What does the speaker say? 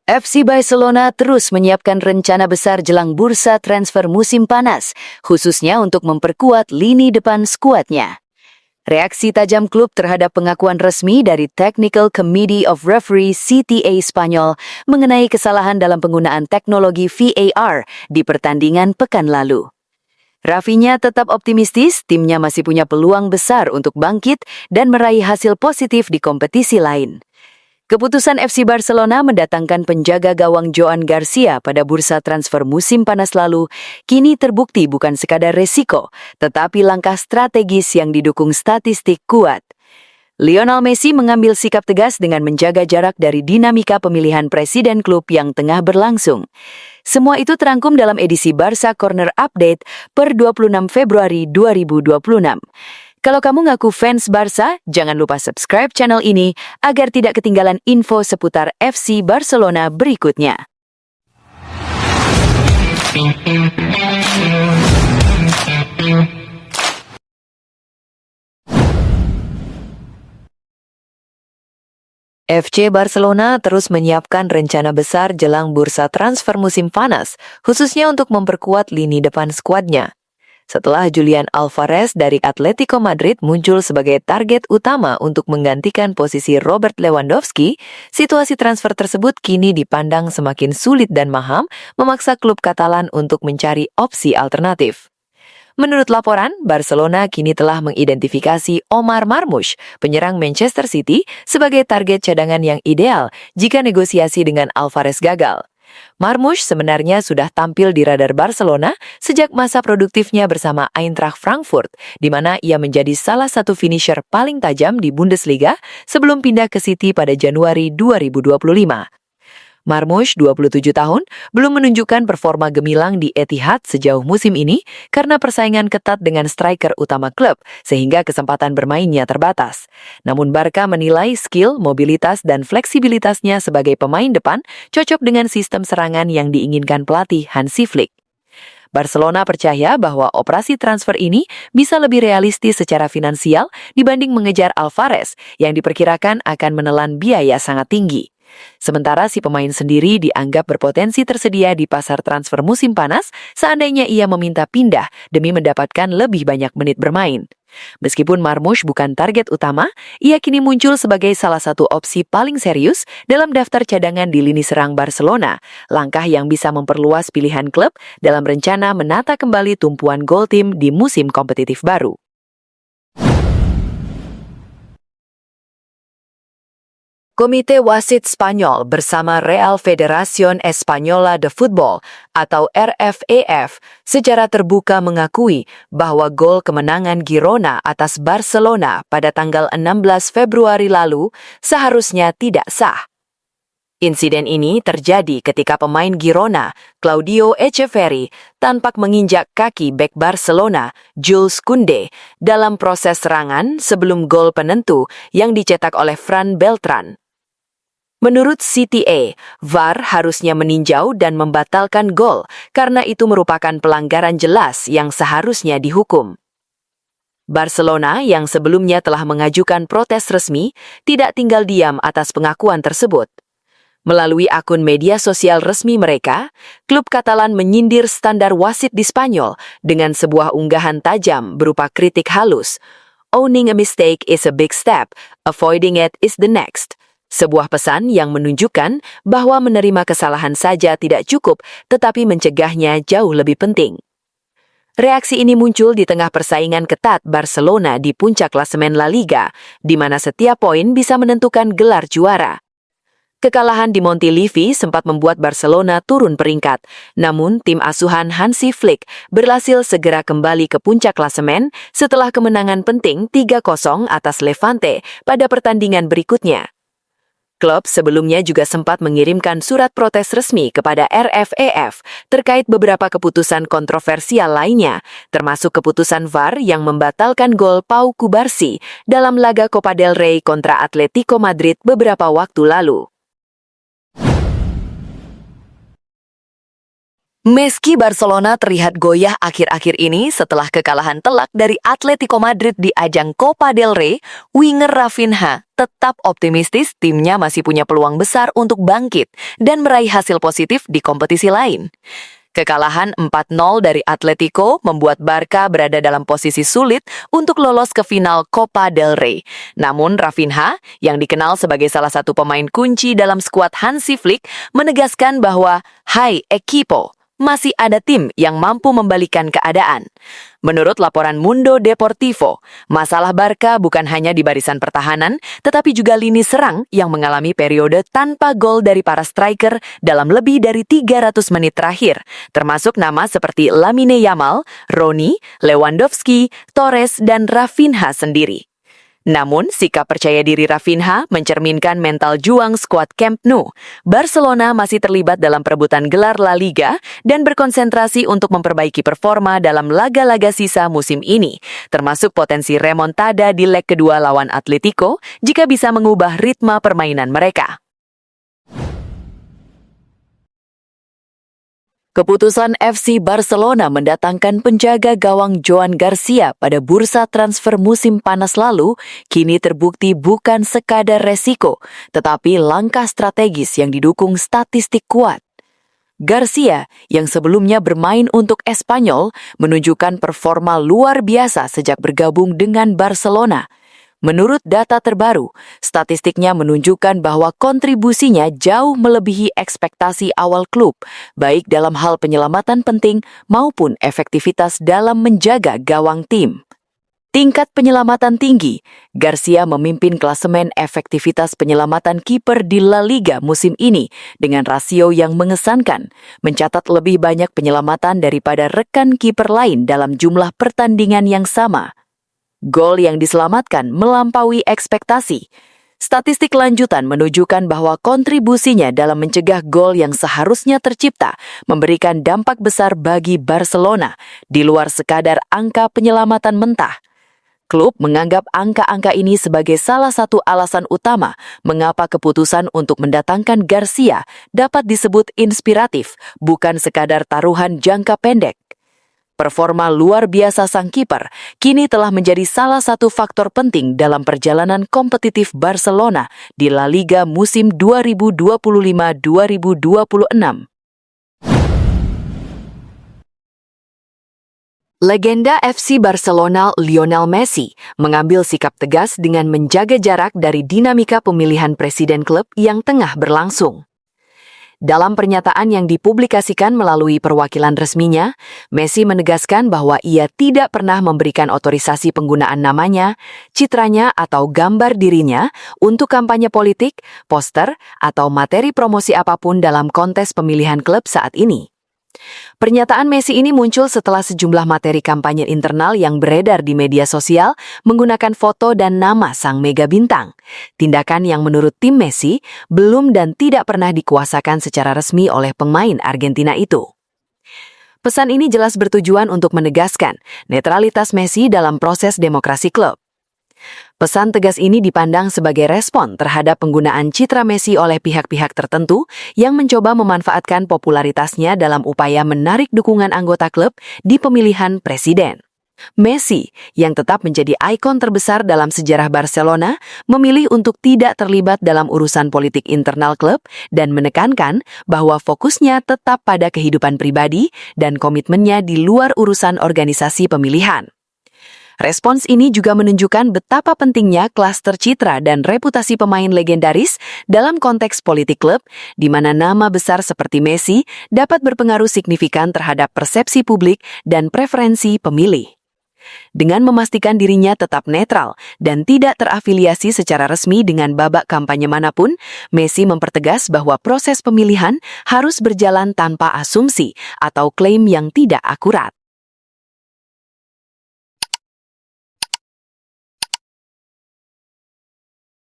FC Barcelona terus menyiapkan rencana besar jelang bursa transfer musim panas, khususnya untuk memperkuat lini depan skuadnya. Reaksi tajam klub terhadap pengakuan resmi dari Technical Committee of Referees CTA Spanyol mengenai kesalahan dalam penggunaan teknologi VAR di pertandingan pekan lalu. Rafinha tetap optimistis timnya masih punya peluang besar untuk bangkit dan meraih hasil positif di kompetisi lain. Keputusan FC Barcelona mendatangkan penjaga gawang Joan Garcia pada bursa transfer musim panas lalu kini terbukti bukan sekadar resiko, tetapi langkah strategis yang didukung statistik kuat. Lionel Messi mengambil sikap tegas dengan menjaga jarak dari dinamika pemilihan presiden klub yang tengah berlangsung. Semua itu terangkum dalam edisi Barca Corner Update per 26 Februari 2026. Kalau kamu ngaku fans Barca, jangan lupa subscribe channel ini agar tidak ketinggalan info seputar FC Barcelona berikutnya. FC Barcelona terus menyiapkan rencana besar jelang bursa transfer musim panas, khususnya untuk memperkuat lini depan skuadnya. Setelah Julian Alvarez dari Atletico Madrid muncul sebagai target utama untuk menggantikan posisi Robert Lewandowski, situasi transfer tersebut kini dipandang semakin sulit dan mahal, memaksa klub Katalan untuk mencari opsi alternatif. Menurut laporan, Barcelona kini telah mengidentifikasi Omar Marmoush, penyerang Manchester City, sebagai target cadangan yang ideal jika negosiasi dengan Alvarez gagal. Marmoush sebenarnya sudah tampil di radar Barcelona sejak masa produktifnya bersama Eintracht Frankfurt, di mana ia menjadi salah satu finisher paling tajam di Bundesliga sebelum pindah ke City pada Januari 2025. Marmoush, 27 tahun, belum menunjukkan performa gemilang di Etihad sejauh musim ini karena persaingan ketat dengan striker utama klub, sehingga kesempatan bermainnya terbatas. Namun Barca menilai skill, mobilitas, dan fleksibilitasnya sebagai pemain depan cocok dengan sistem serangan yang diinginkan pelatih Hansi Flick. Barcelona percaya bahwa operasi transfer ini bisa lebih realistis secara finansial dibanding mengejar Alvarez yang diperkirakan akan menelan biaya sangat tinggi. Sementara si pemain sendiri dianggap berpotensi tersedia di pasar transfer musim panas seandainya ia meminta pindah demi mendapatkan lebih banyak menit bermain. Meskipun Marmoush bukan target utama, ia kini muncul sebagai salah satu opsi paling serius dalam daftar cadangan di lini serang Barcelona, langkah yang bisa memperluas pilihan klub dalam rencana menata kembali tumpuan gol tim di musim kompetitif baru. Komite Wasit Spanyol bersama Real Federación Española de Fútbol atau RFEF secara terbuka mengakui bahwa gol kemenangan Girona atas Barcelona pada tanggal 16 Februari lalu seharusnya tidak sah. Insiden ini terjadi ketika pemain Girona, Claudio Echeverri, tampak menginjak kaki bek Barcelona, Jules Koundé, dalam proses serangan sebelum gol penentu yang dicetak oleh Fran Beltran. Menurut CTA, VAR harusnya meninjau dan membatalkan gol karena itu merupakan pelanggaran jelas yang seharusnya dihukum. Barcelona yang sebelumnya telah mengajukan protes resmi tidak tinggal diam atas pengakuan tersebut. Melalui akun media sosial resmi mereka, klub Katalan menyindir standar wasit di Spanyol dengan sebuah unggahan tajam berupa kritik halus. "Owning a mistake is a big step, avoiding it is the next." Sebuah pesan yang menunjukkan bahwa menerima kesalahan saja tidak cukup, tetapi mencegahnya jauh lebih penting. Reaksi ini muncul di tengah persaingan ketat Barcelona di puncak klasemen La Liga, di mana setiap poin bisa menentukan gelar juara. Kekalahan di Montilivi sempat membuat Barcelona turun peringkat, namun tim asuhan Hansi Flick berhasil segera kembali ke puncak klasemen setelah kemenangan penting 3-0 atas Levante pada pertandingan berikutnya. Klub sebelumnya juga sempat mengirimkan surat protes resmi kepada RFEF terkait beberapa keputusan kontroversial lainnya, termasuk keputusan VAR yang membatalkan gol Pau Cubarsí dalam laga Copa del Rey kontra Atletico Madrid beberapa waktu lalu. Meski Barcelona terlihat goyah akhir-akhir ini setelah kekalahan telak dari Atletico Madrid di ajang Copa del Rey, winger Rafinha tetap optimistis timnya masih punya peluang besar untuk bangkit dan meraih hasil positif di kompetisi lain. Kekalahan 4-0 dari Atletico membuat Barca berada dalam posisi sulit untuk lolos ke final Copa del Rey. Namun Rafinha, yang dikenal sebagai salah satu pemain kunci dalam skuad Hansi Flick, menegaskan bahwa, "Hai equipo, masih ada tim yang mampu membalikan keadaan." Menurut laporan Mundo Deportivo, masalah Barca bukan hanya di barisan pertahanan, tetapi juga lini serang yang mengalami periode tanpa gol dari para striker dalam lebih dari 300 menit terakhir, termasuk nama seperti Lamine Yamal, Roni, Lewandowski, Torres, dan Rafinha sendiri. Namun, sikap percaya diri Rafinha mencerminkan mental juang skuad Camp Nou. Barcelona masih terlibat dalam perebutan gelar La Liga dan berkonsentrasi untuk memperbaiki performa dalam laga-laga sisa musim ini, termasuk potensi remontada di leg kedua lawan Atletico jika bisa mengubah ritme permainan mereka. Keputusan FC Barcelona mendatangkan penjaga gawang Joan Garcia pada bursa transfer musim panas lalu kini terbukti bukan sekadar resiko, tetapi langkah strategis yang didukung statistik kuat. Garcia, yang sebelumnya bermain untuk Espanyol, menunjukkan performa luar biasa sejak bergabung dengan Barcelona. Menurut data terbaru, statistiknya menunjukkan bahwa kontribusinya jauh melebihi ekspektasi awal klub, baik dalam hal penyelamatan penting maupun efektivitas dalam menjaga gawang tim. Tingkat penyelamatan tinggi, Garcia memimpin klasemen efektivitas penyelamatan kiper di La Liga musim ini dengan rasio yang mengesankan, mencatat lebih banyak penyelamatan daripada rekan kiper lain dalam jumlah pertandingan yang sama. Gol yang diselamatkan melampaui ekspektasi. Statistik lanjutan menunjukkan bahwa kontribusinya dalam mencegah gol yang seharusnya tercipta memberikan dampak besar bagi Barcelona, di luar sekadar angka penyelamatan mentah. Klub menganggap angka-angka ini sebagai salah satu alasan utama mengapa keputusan untuk mendatangkan Garcia dapat disebut inspiratif, bukan sekadar taruhan jangka pendek. Performa luar biasa sang kiper kini telah menjadi salah satu faktor penting dalam perjalanan kompetitif Barcelona di La Liga musim 2025-2026. Legenda FC Barcelona Lionel Messi mengambil sikap tegas dengan menjaga jarak dari dinamika pemilihan presiden klub yang tengah berlangsung. Dalam pernyataan yang dipublikasikan melalui perwakilan resminya, Messi menegaskan bahwa ia tidak pernah memberikan otorisasi penggunaan namanya, citranya atau gambar dirinya untuk kampanye politik, poster, atau materi promosi apapun dalam kontes pemilihan klub saat ini. Pernyataan Messi ini muncul setelah sejumlah materi kampanye internal yang beredar di media sosial menggunakan foto dan nama sang mega bintang. Tindakan yang menurut tim Messi belum dan tidak pernah dikuasakan secara resmi oleh pemain Argentina itu. Pesan ini jelas bertujuan untuk menegaskan netralitas Messi dalam proses demokrasi klub. Pesan tegas ini dipandang sebagai respon terhadap penggunaan citra Messi oleh pihak-pihak tertentu yang mencoba memanfaatkan popularitasnya dalam upaya menarik dukungan anggota klub di pemilihan presiden. Messi, yang tetap menjadi ikon terbesar dalam sejarah Barcelona, memilih untuk tidak terlibat dalam urusan politik internal klub dan menekankan bahwa fokusnya tetap pada kehidupan pribadi dan komitmennya di luar urusan organisasi pemilihan. Respons ini juga menunjukkan betapa pentingnya klaster citra dan reputasi pemain legendaris dalam konteks politik klub, di mana nama besar seperti Messi dapat berpengaruh signifikan terhadap persepsi publik dan preferensi pemilih. Dengan memastikan dirinya tetap netral dan tidak terafiliasi secara resmi dengan babak kampanye manapun, Messi mempertegas bahwa proses pemilihan harus berjalan tanpa asumsi atau klaim yang tidak akurat.